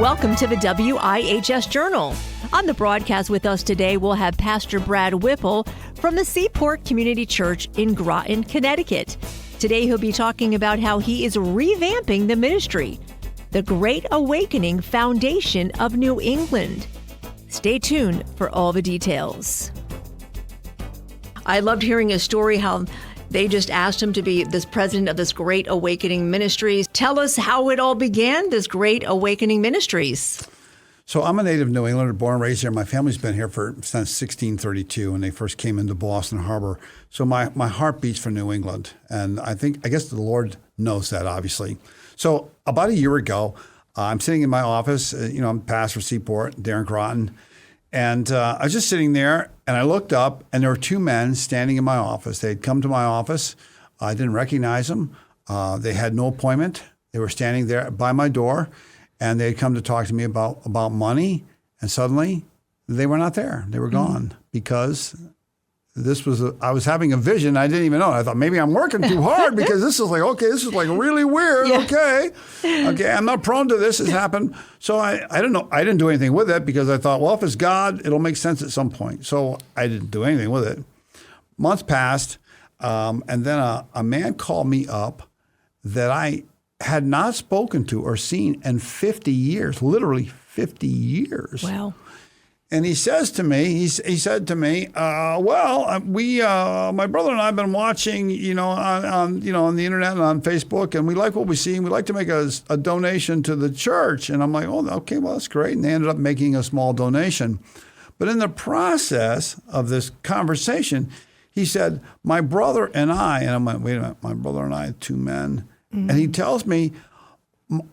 Welcome to the WIHS Journal. On the broadcast with us today, we'll have Pastor Brad Whipple from the Seaport Community Church in Groton, Connecticut. Today, he'll be talking about how he is revamping the ministry, the Great Awakening Foundation of New England. Stay tuned for all the details. I loved hearing his story, how they just asked him to be this president of this Great Awakening Ministries. Tell us how it all began, this Great Awakening Ministries. So I'm a native New Englander, born and raised here. My family's been here since 1632 when they first came into Boston Harbor. So my heart beats for New England. And I guess the Lord knows that, obviously. So about a year ago, I'm sitting in my office. I'm pastor Seaport, Darren Groton. And I was just sitting there, and I looked up, and there were two men standing in my office. They'd come to my office. I didn't recognize them. They had no appointment. They were standing there by my door, and they'd come to talk to me about money. And suddenly, they were not there. They were gone because I was having a vision. I didn't even know. I thought maybe I'm working too hard because this is like really weird. Yeah. Okay, I'm not prone to this. It's happened. So I don't know. I didn't do anything with it because I thought, well, if it's God, it'll make sense at some point. So I didn't do anything with it. Months passed, and then a man called me up that I had not spoken to or seen in 50 years, literally 50 years. Wow. And he said to me, my brother and I have been watching, on the internet and on Facebook, and we like what we see, and we'd like to make a donation to the church. And I'm like, oh, okay, well, that's great. And they ended up making a small donation. But in the process of this conversation, he said, my brother and I, and I'm like, wait a minute, my brother and I, two men. Mm-hmm. And he tells me,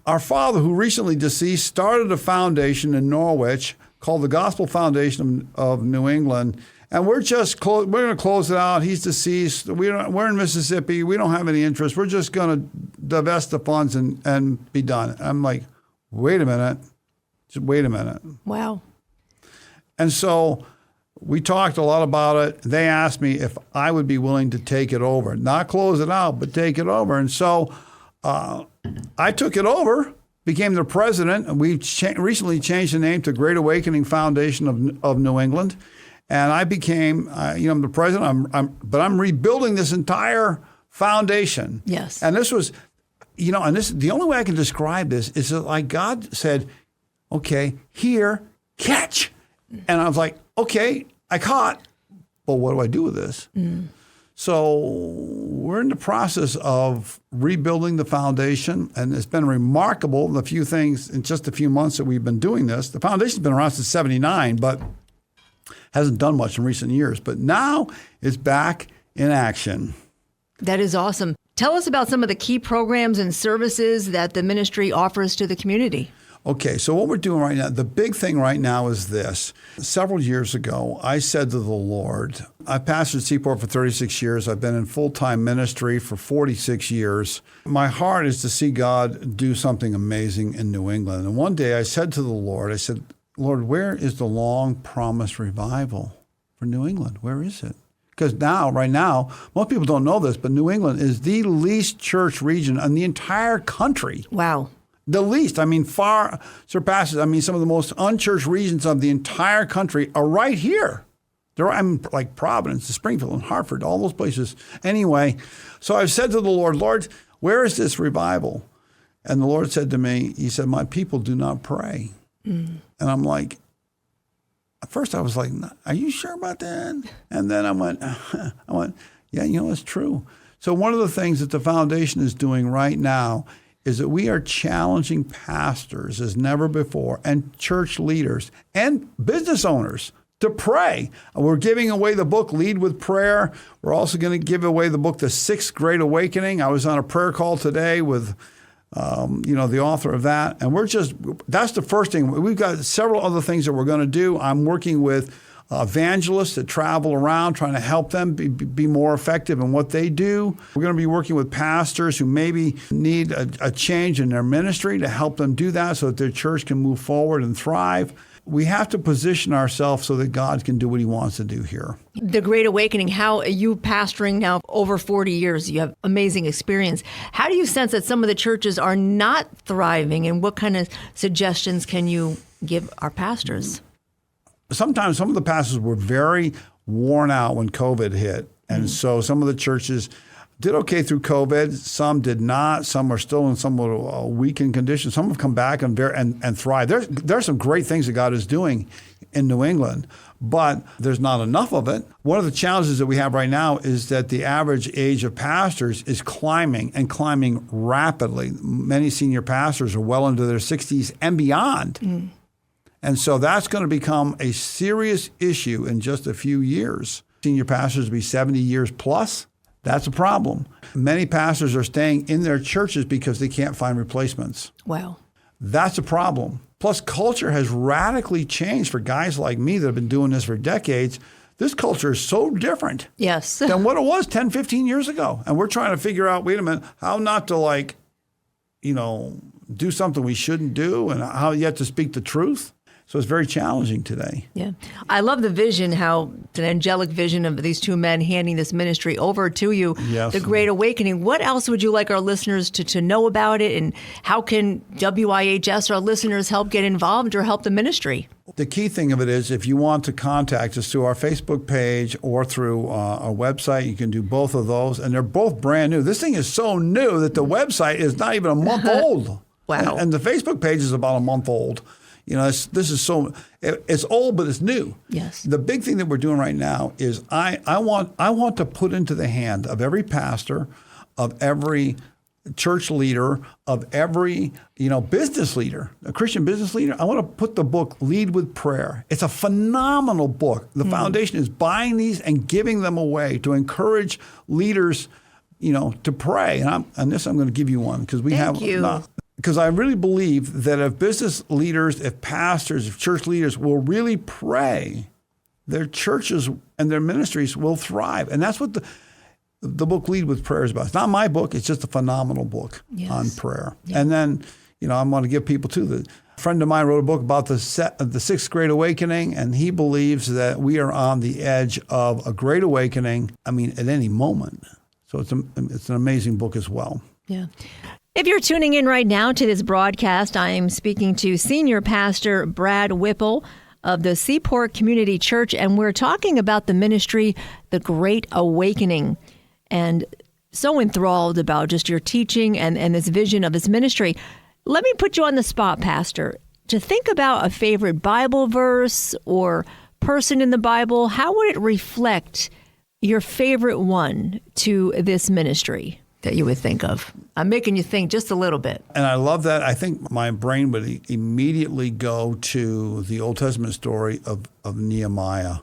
our father, who recently deceased, started a foundation in Norwich called the Gospel Foundation of New England, and we're going to close it out. He's deceased. We're in Mississippi. We don't have any interest. We're just going to divest the funds and be done. I'm like, wait a minute. Just wait a minute. Wow. And so we talked a lot about it. They asked me if I would be willing to take it over, not close it out, but take it over. And so I took it over, became the president, and we recently changed the name to Great Awakening Foundation of New England. And I became, I'm the president, but I'm rebuilding this entire foundation. Yes. And this was, the only way I can describe this is that like God said, okay, here, catch. And I was like, okay, I caught, but what do I do with this? Mm. So we're in the process of rebuilding the foundation, and it's been remarkable, the few things in just a few months that we've been doing this. The foundation's been around since 1979, but hasn't done much in recent years. But now it's back in action. That is awesome. Tell us about some of the key programs and services that the ministry offers to the community. Okay, so what we're doing right now, the big thing right now is this. Several years ago, I said to the Lord, I pastored Seaport for 36 years. I've been in full-time ministry for 46 years. My heart is to see God do something amazing in New England. And one day I said to the Lord, Lord, where is the long-promised revival for New England? Where is it? Because right now, most people don't know this, but New England is the least church region in the entire country. Wow. The least, far surpasses, some of the most unchurched regions of the entire country are right here. Like Providence, Springfield, and Hartford, all those places. Anyway, so I've said to the Lord, where is this revival? And the Lord said to me, he said, my people do not pray. Mm. And I'm like, at first I was like, are you sure about that? And then I went, yeah, it's true. So one of the things that the foundation is doing right now is that we are challenging pastors as never before and church leaders and business owners to pray. We're giving away the book, Lead with Prayer. We're also going to give away the book, The Sixth Great Awakening. I was on a prayer call today with, the author of that. And that's the first thing. We've got several other things that we're going to do. I'm working with evangelists that travel around trying to help them be more effective in what they do. We're going to be working with pastors who maybe need a change in their ministry to help them do that so that their church can move forward and thrive. we have to position ourselves so that God can do what he wants to do here. The Great Awakening, how you pastoring now over 40 years, you have amazing experience. How do you sense that some of the churches are not thriving, and what kind of suggestions can you give our pastors? Sometimes some of the pastors were very worn out when COVID hit. And so some of the churches did okay through COVID. Some did not. Some are still in somewhat weakened condition. Some have come back and thrive. There's some great things that God is doing in New England, but there's not enough of it. One of the challenges that we have right now is that the average age of pastors is climbing rapidly. Many senior pastors are well into their 60s and beyond. And so that's going to become a serious issue in just a few years. Senior pastors will be 70 years plus. That's a problem. Many pastors are staying in their churches because they can't find replacements. Wow. That's a problem. Plus, culture has radically changed for guys like me that have been doing this for decades. This culture is so different than what it was 10, 15 years ago. And we're trying to figure out, wait a minute, how not to do something we shouldn't do and how yet to speak the truth. So it's very challenging today. Yeah. I love the vision, how it's an angelic vision of these two men handing this ministry over to you, yes. The Great Awakening. What else would you like our listeners to know about it? And how can WIHS, our listeners, help get involved or help the ministry? The key thing of it is if you want to contact us through our Facebook page or through our website, you can do both of those. And they're both brand new. This thing is so new that the website is not even a month old. Wow. And the Facebook page is about a month old. It's old, but it's new. Yes. The big thing that we're doing right now is I want to put into the hand of every pastor, of every church leader, of every business leader, a Christian business leader. I want to put the book Lead with Prayer. It's a phenomenal book. The foundation is buying these and giving them away to encourage leaders, to pray. And I'm going to give you one because we Thank you. Because I really believe that if business leaders, if pastors, if church leaders will really pray, their churches and their ministries will thrive. And that's what the book Lead with Prayer is about. It's not my book. It's just a phenomenal book on prayer. Yeah. And then, I want to give people too. A friend of mine wrote a book about the Sixth Great Awakening, and he believes that we are on the edge of a great awakening, at any moment. So it's an amazing book as well. Yeah. If you're tuning in right now to this broadcast, I am speaking to Senior Pastor Brad Whipple of the Seaport Community Church, and we're talking about the ministry, The Great Awakening, and so enthralled about just your teaching and this vision of this ministry. Let me put you on the spot, Pastor, to think about a favorite Bible verse or person in the Bible. How would it reflect your favorite one to this ministry that you would think of? I'm making you think just a little bit. And I love that. I think my brain would immediately go to the Old Testament story of Nehemiah.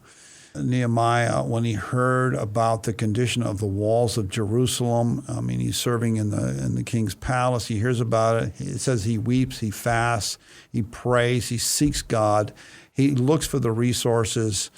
Nehemiah, when he heard about the condition of the walls of Jerusalem, he's serving in the king's palace. He hears about it. It says he weeps, he fasts, he prays, he seeks God. He looks for the resources.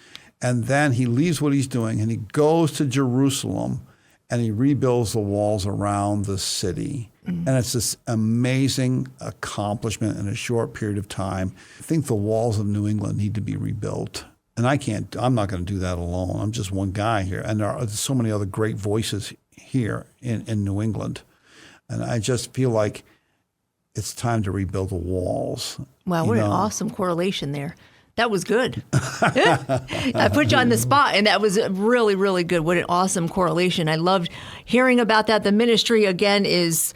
And then he leaves what he's doing and he goes to Jerusalem and he rebuilds the walls around the city. And it's this amazing accomplishment in a short period of time. I think the walls of New England need to be rebuilt. And I'm not going to do that alone. I'm just one guy here. And there are so many other great voices here in New England. And I just feel like it's time to rebuild the walls. Wow, what an awesome correlation there. That was good. I put you on the spot, and that was really, really good. What an awesome correlation. I loved hearing about that. The ministry, again, is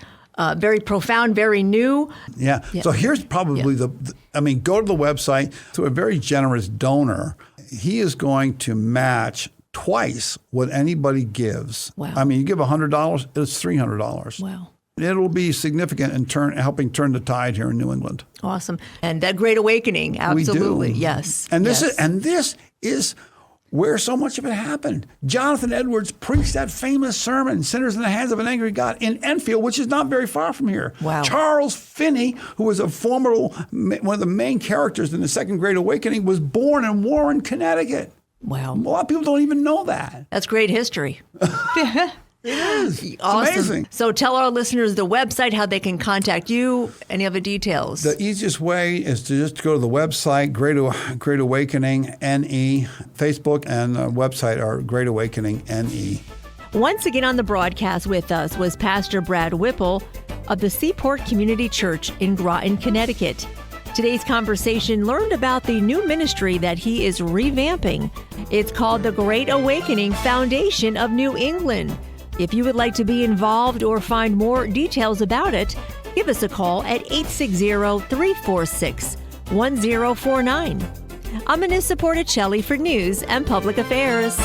very profound, very new. Yeah. So here's probably go to the website. To a very generous donor, he is going to match twice what anybody gives. Wow. You give $100, it's $300. Wow. It'll be significant in helping turn the tide here in New England. Awesome. And that Great Awakening, absolutely. We do. Yes. And this is where so much of it happened. Jonathan Edwards preached that famous sermon, Sinners in the Hands of an Angry God, in Enfield, which is not very far from here. Wow. Charles Finney, who was one of the main characters in the Second Great Awakening, was born in Warren, Connecticut. Wow. A lot of people don't even know that. That's great history. It is. It's Awesome. amazing. So tell our listeners the website, how they can contact you, any other details. The easiest way is to just go to the website, Great Awakening NE. Facebook and website are Great Awakening NE. Once again on the broadcast with us was Pastor Brad Whipple of the Seaport Community Church in Groton, Connecticut. Today's conversation learned about the new ministry that he is revamping. It's called the Great Awakening Foundation of New England. If you would like to be involved or find more details about it, give us a call at 860-346-1049. I'm Anissa Porticelli for News and Public Affairs.